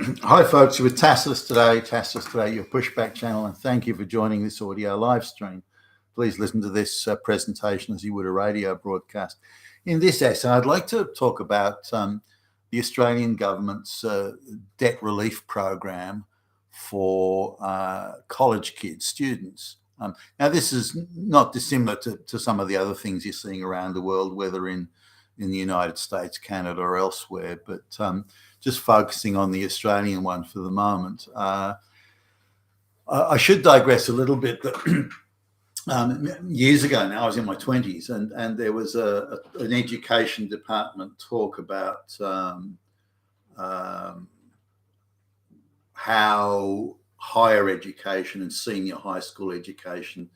Hi, folks. You're with Tacitus today. Tacitus today, your pushback channel, and thank you for joining this audio live stream. Please listen to this presentation as you would a radio broadcast. In this essay, I'd like to talk about the Australian government's debt relief program for college kids, students. Now, this is not dissimilar to some of the other things you're seeing around the world, whether in the United States, Canada, or elsewhere, but just focusing on the Australian one for the moment. I should digress a little bit. That years ago now, I was in my 20s, and there was an education department talk about how higher education and senior high school education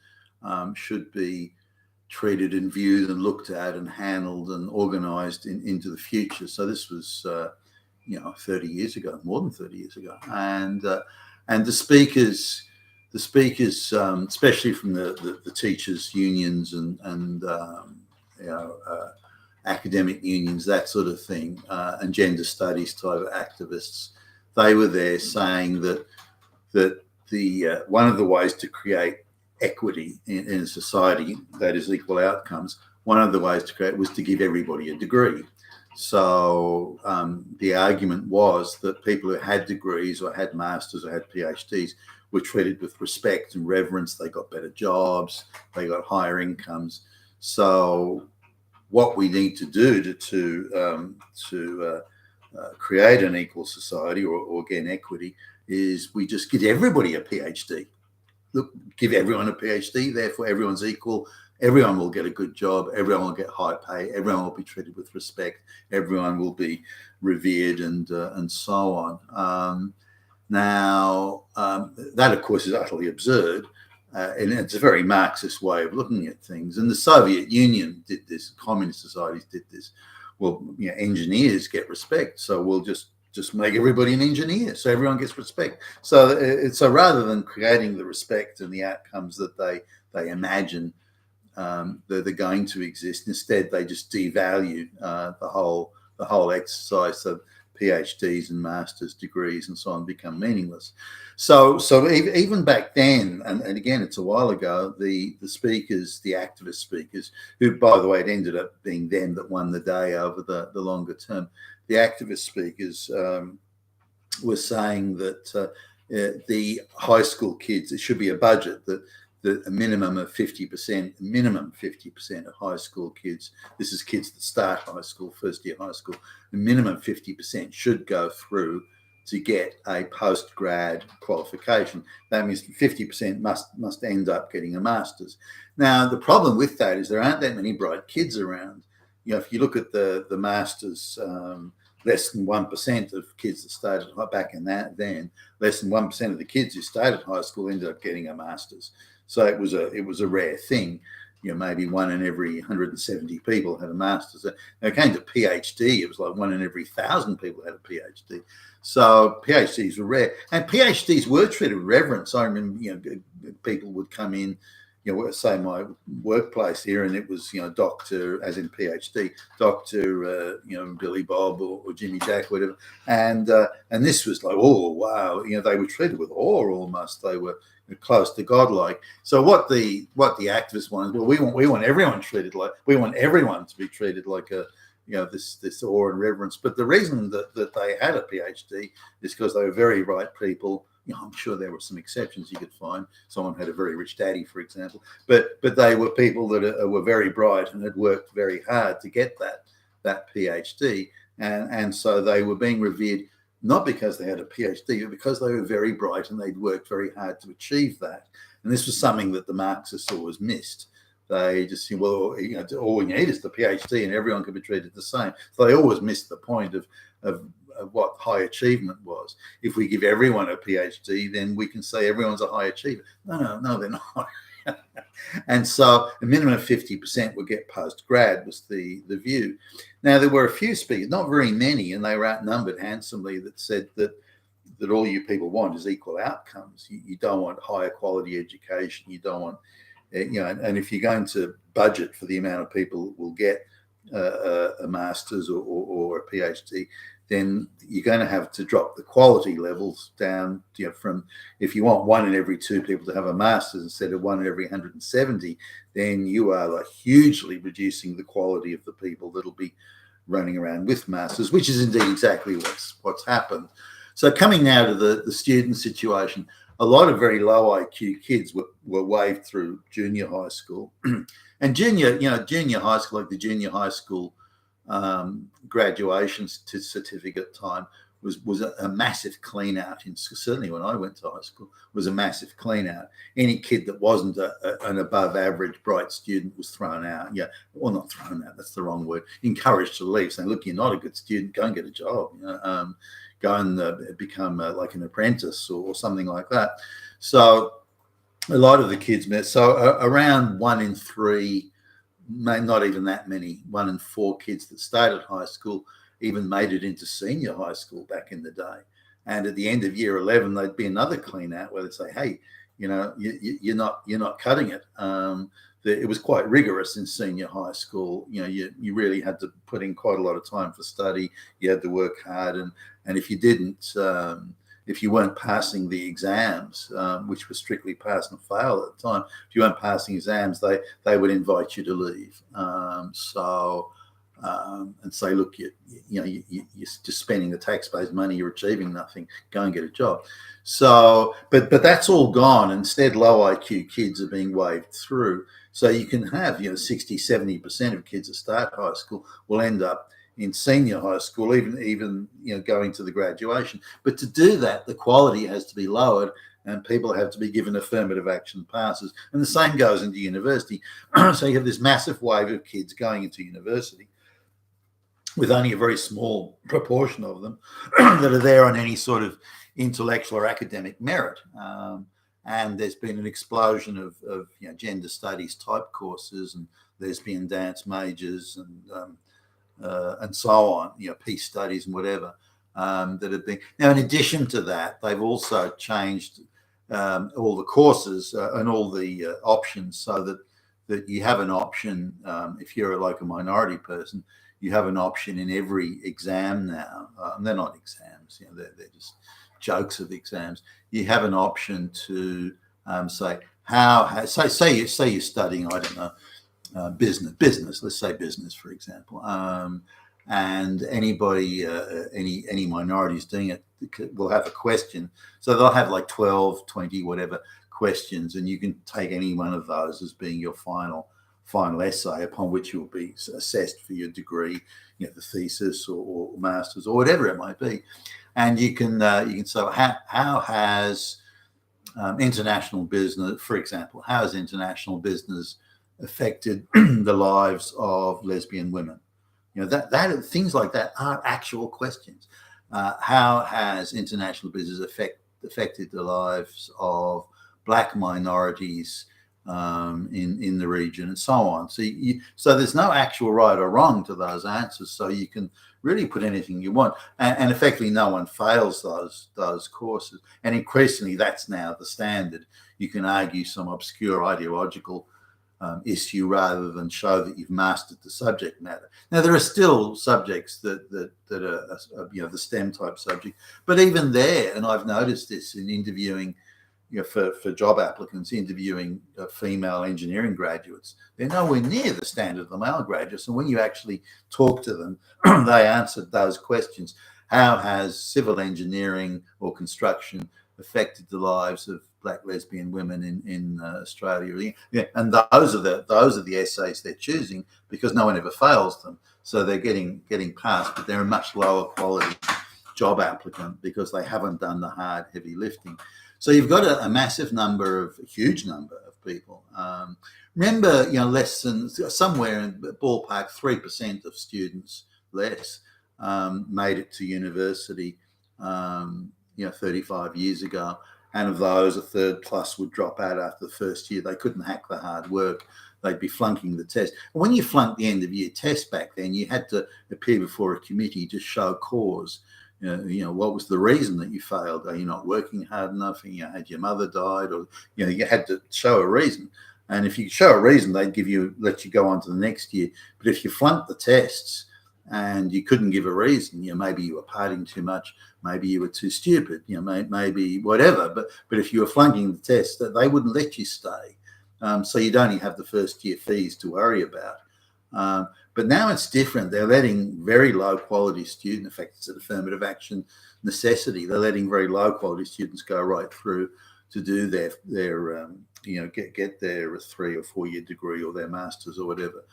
should be treated and viewed and looked at and handled and organised into the future. So this was 30 years ago, more than 30 years ago, and the speakers, especially from the teachers' unions and academic unions, that sort of thing, and gender studies type activists, they were there saying that the one of the ways to create equity in a society, that is equal outcomes, one of the ways to create was to give everybody a degree. So the argument was that people who had degrees or had masters or had PhDs were treated with respect and reverence. They got better jobs, they got higher incomes. So what we need to do to create an equal society or again equity is we just give everybody a PhD. Look, give everyone a PhD, therefore everyone's equal. Everyone will get a good job. Everyone will get high pay. Everyone will be treated with respect. Everyone will be revered, and so on. That of course is utterly absurd, and it's a very Marxist way of looking at things. And the Soviet Union did this. Communist societies did this. Well, engineers get respect, so we'll just make everybody an engineer, so everyone gets respect. So rather than creating the respect and the outcomes that they imagine they're going to exist, instead they just devalue the whole exercise. So PhDs and master's degrees and so on become meaningless. So even back then, and again it's a while ago, the speakers, the activist speakers, who by the way it ended up being them that won the day over the longer term, the activist speakers were saying that the high school kids, it should be a budget that a minimum of 50%, of high school kids, this is kids that start high school, first year high school, the minimum 50% should go through to get a post-grad qualification. That means 50% must end up getting a master's. Now, the problem with that is there aren't that many bright kids around. If you look at the master's, less than 1% of kids that started back in that then, less than 1% of the kids who started high school ended up getting a master's. So it was a rare thing. Maybe 1 in every 170 people had a master's. Now it came to PhD, it was like 1 in every 1,000 people had a PhD. So PhDs were rare, and PhDs were treated with reverence. I remember, people would come in, say my workplace here, and it was, Doctor, as in PhD, Doctor, Billy Bob or Jimmy Jack, whatever, and this was like, oh wow, they were treated with awe almost. They were close to godlike. So what the activists want is, well, we want everyone treated like, we want everyone to be treated like this awe and reverence. But the reason that they had a PhD is because they were very bright people. I'm sure there were some exceptions you could find. Someone had a very rich daddy, for example, but they were people that were very bright and had worked very hard to get that PhD, and so they were being revered not because they had a PhD, but because they were very bright and they'd worked very hard to achieve that. And this was something that the Marxists always missed. They just think, well, all we need is the PhD and everyone can be treated the same. So they always missed the point of what high achievement was. If we give everyone a PhD, then we can say everyone's a high achiever. No, they're not. And so a minimum of 50% would get post-grad was the view. Now, there were a few speakers, not very many, and they were outnumbered handsomely, that said that all you people want is equal outcomes. You don't want higher quality education. You don't want, and if you're going to budget for the amount of people that will get a master's or a PhD, then you're going to have to drop the quality levels down, from, if you want 1 in every 2 people to have a master's instead of 1 in every 170, then you are like hugely reducing the quality of the people that'll be running around with masters, which is indeed exactly what's happened. So coming now to the student situation, a lot of very low IQ kids were waved through junior high school. And junior high school, like the junior high school graduation certificate time was a massive clean out. Certainly when I went to high school, was a massive clean out. Any kid that wasn't an above average bright student was thrown out. Yeah, well, not thrown out, that's the wrong word. Encouraged to leave, saying, look, you're not a good student, go and get a job. Go and become like an apprentice or something like that. So a lot of the kids met. So around 1 in 3, not even that many, 1 in 4 kids that started high school even made it into senior high school back in the day. And at the end of year 11, there'd be another clean out where they'd say, hey, you're not cutting it. It was quite rigorous in senior high school. You really had to put in quite a lot of time for study. You had to work hard, and if you didn't, if you weren't passing the exams, which were strictly pass and fail at the time, if you weren't passing exams, they would invite you to leave. And say, look, you're just spending the taxpayers' money, you're achieving nothing, go and get a job. So, but that's all gone. Instead, low IQ kids are being waved through. So you can have, 60, 70% of kids that start high school will end up in senior high school, even going to the graduation. But to do that, the quality has to be lowered and people have to be given affirmative action passes. And the same goes into university. So you have this massive wave of kids going into university with only a very small proportion of them that are there on any sort of intellectual or academic merit. And there's been an explosion of gender studies type courses and lesbian dance majors and so on, peace studies and whatever, that have been. Now, in addition to that, they've also changed all the courses and all the options so that you have an option, if you're like a minority person, you have an option in every exam now. And they're not exams, they're just jokes of exams. You have an option to say you're studying, I don't know, business. Let's say business, for example. And anybody, any minorities doing it will have a question. So they'll have like 12, 20, whatever questions, and you can take any one of those as being your final essay upon which you'll be assessed for your degree, the thesis or master's or whatever it might be. And you can say, how has international business, for example, how has international business affected the lives of lesbian women? That things like that are actual questions. How has international business affected the lives of Black minorities in the region, and so on? So there's no actual right or wrong to those answers. So you can really put anything you want, and effectively no one fails those courses. And increasingly, that's now the standard. You can argue some obscure ideological issue rather than show that you've mastered the subject matter. Now, there are still subjects that are the STEM type subject, but even there, and I've noticed this in interviewing, for job applicants, interviewing female engineering graduates, they're nowhere near the standard of the male graduates. And when you actually talk to them, they answered those questions. How has civil engineering or construction affected the lives of Black lesbian women in Australia? Yeah, and those are the essays they're choosing because no one ever fails them. So they're getting passed, but they're a much lower quality job applicant because they haven't done the hard, heavy lifting. So you've got a huge number of people. Remember, less than, somewhere in the ballpark, 3% of students less made it to university, 35 years ago. And of those, a third plus would drop out after the first year. They couldn't hack the hard work. They'd be flunking the test. And when you flunked the end of year test back then, you had to appear before a committee to show cause. What was the reason that you failed? Are you not working hard enough? Had your mother died? Or, you had to show a reason. And if you show a reason, they'd let you go on to the next year. But if you flunked the tests and you couldn't give a reason, maybe you were partying too much, maybe you were too stupid, maybe whatever. But if you were flunking the test, they wouldn't let you stay. So you'd only have the first year fees to worry about. But now it's different. They're letting very low quality students, in fact, it's an affirmative action necessity. They're letting very low quality students go right through to do their get their 3 or 4 year degree or their masters or whatever.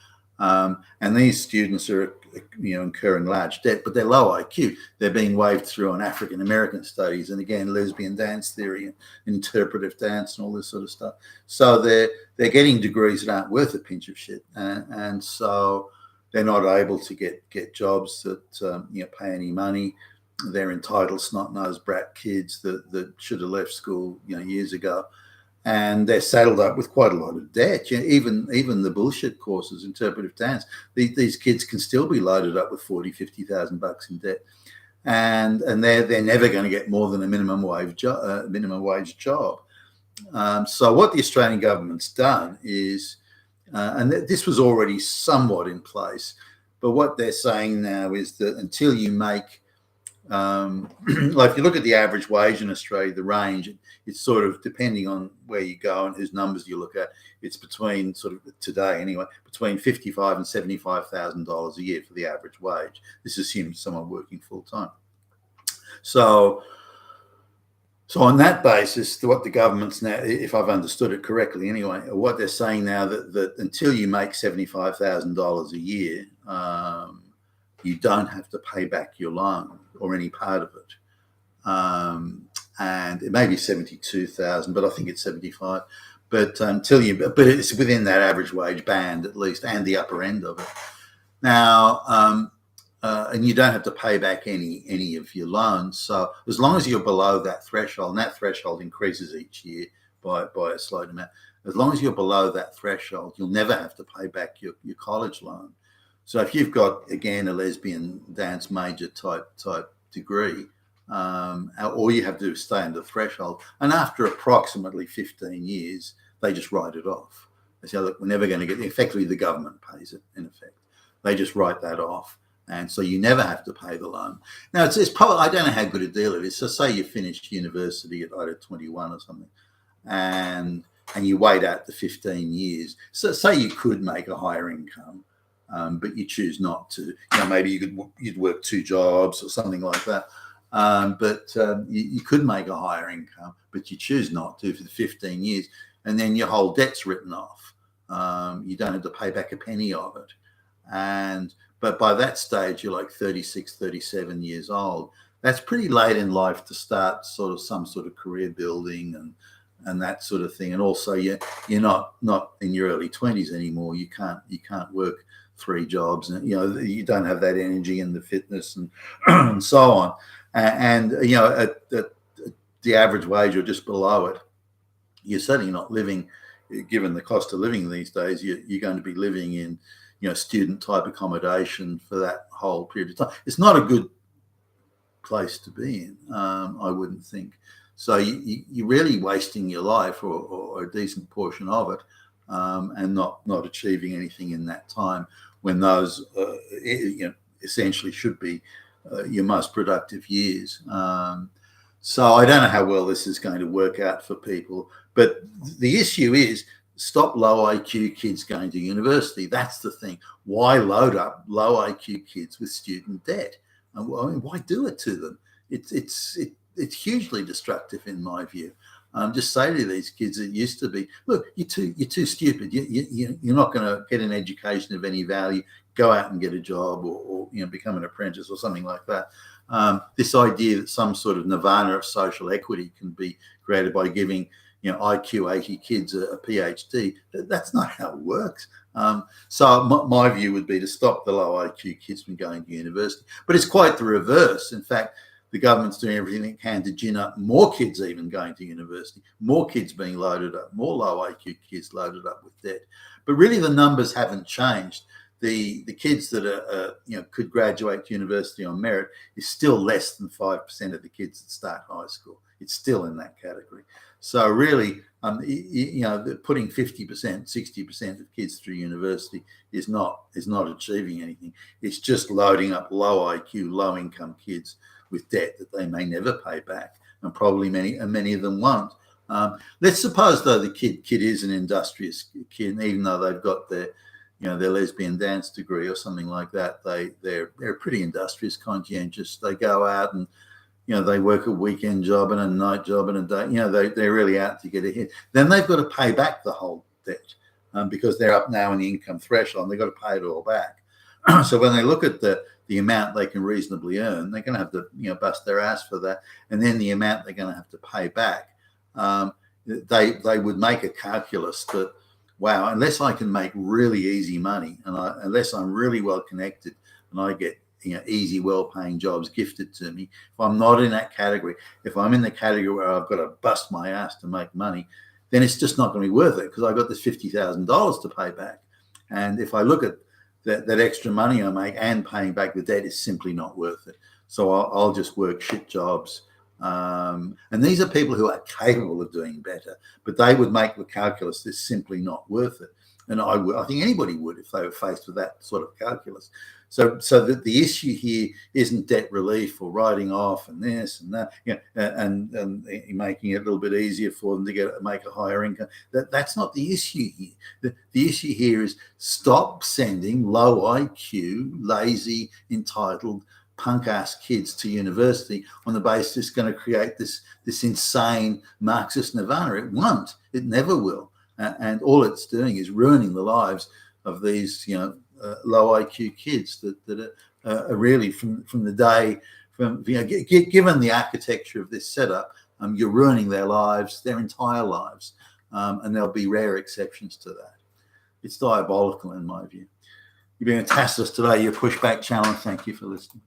And these students are, incurring large debt, but they're low IQ. They're being waved through on African American studies, and again, lesbian dance theory and interpretive dance and all this sort of stuff. So they're getting degrees that aren't worth a pinch of shit, and so they're not able to get jobs that pay any money. They're entitled snot-nosed brat kids that should have left school years ago. And they're saddled up with quite a lot of debt. Even the bullshit courses, interpretive dance, these kids can still be loaded up with $40,000-$50,000 in debt, and they're never going to get more than a minimum wage job. So what the Australian government's done is, and this was already somewhat in place, but what they're saying now is that until you make like if you look at the average wage in Australia, the range, it's sort of depending on where you go and whose numbers you look at. It's between sort of today anyway, between $55,000 and $75,000 a year for the average wage. This assumes someone working full time. So on that basis, what the government's now, if I've understood it correctly anyway, what they're saying now that until you make $75,000 a year, you don't have to pay back your loan or any part of it. And it may be 72,000, but I think it's 75. But but it's within that average wage band at least, and the upper end of it. Now, and you don't have to pay back any of your loans. So as long as you're below that threshold, and that threshold increases each year by a slight amount, as long as you're below that threshold, you'll never have to pay back your college loan. So if you've got, again, a lesbian dance major type degree, all you have to do is stay under the threshold. And after approximately 15 years, they just write it off. They say, look, we're never going to get it. Effectively, the government pays it, in effect. They just write that off. And so you never have to pay the loan. Now, it's probably, I don't know how good a deal it is. So say you finished university at 21 or something, and you wait out the 15 years. So say you could make a higher income, but you choose not to. Maybe you'd work 2 jobs or something like that. But you could make a higher income, but you choose not to for the 15 years, and then your whole debt's written off. You don't have to pay back a penny of it. But by that stage, you're like 36, 37 years old. That's pretty late in life to start some sort of career building and that sort of thing. And also, you're not in your early 20s anymore. You can't work 3 jobs, and you don't have that energy and the fitness and so on. And at the average wage or just below it, you're certainly not living, given the cost of living these days, you're going to be living in student type accommodation for that whole period of time. It's not a good place to be in, I wouldn't think. So you're really wasting your life or a decent portion of it, and not achieving anything in that time, when those essentially should be your most productive years. So I don't know how well this is going to work out for people, but the issue is, stop low IQ kids going to university. That's the thing. Why load up low IQ kids with student debt? I mean, why do it to them? It's hugely destructive in my view. Just say to these kids that used to be, look, you're too stupid. You're not going to get an education of any value. Go out and get a job, or become an apprentice or something like that. This idea that some sort of nirvana of social equity can be created by giving IQ 80 kids a PhD, that's not how it works. So my view would be to stop the low IQ kids from going to university. But it's quite the reverse. In fact, the government's doing everything it can to gin up more kids even going to university, more kids being loaded up, more low IQ kids loaded up with debt. But really the numbers haven't changed. The kids that could graduate to university on merit is still less than 5% of the kids that start high school. It's still in that category. So really, putting 50%, 60% of kids through university is not achieving anything. It's just loading up low IQ, low income kids with debt that they may never pay back, and probably many of them won't. Let's suppose though the kid is an industrious kid, and even though they've got their lesbian dance degree or something like that, they're pretty industrious, conscientious. They go out and they work a weekend job and a night job and a day. They're really out to get ahead. Then they've got to pay back the whole debt because they're up now in the income threshold, and they've got to pay it all back. So when they look at the amount they can reasonably earn, they're going to have to bust their ass for that, and then the amount they're going to have to pay back. They would make a calculus that, wow, unless I can make really easy money, and unless I'm really well connected and I get easy, well-paying jobs gifted to me, if I'm not in that category, if I'm in the category where I've got to bust my ass to make money, then it's just not going to be worth it because I've got this $50,000 to pay back. And if I look at that extra money I make and paying back the debt is simply not worth it. So I'll just work shit jobs. And these are people who are capable of doing better, but they would make the calculus, this simply not worth it. And I think anybody would if they were faced with that sort of calculus. So that the issue here isn't debt relief or writing off and this and that, and making it a little bit easier for them to make a higher income. That's not the issue here. The issue here is stop sending low IQ, lazy, entitled, punk-ass kids to university on the basis it's going to create this insane Marxist nirvana. It won't. It never will. And all it's doing is ruining the lives of these, low IQ kids that are really from the day, given the architecture of this setup, you're ruining their lives, their entire lives, and there'll be rare exceptions to that. It's diabolical in my view. You've been a tasteless today, your pushback channel. Thank you for listening.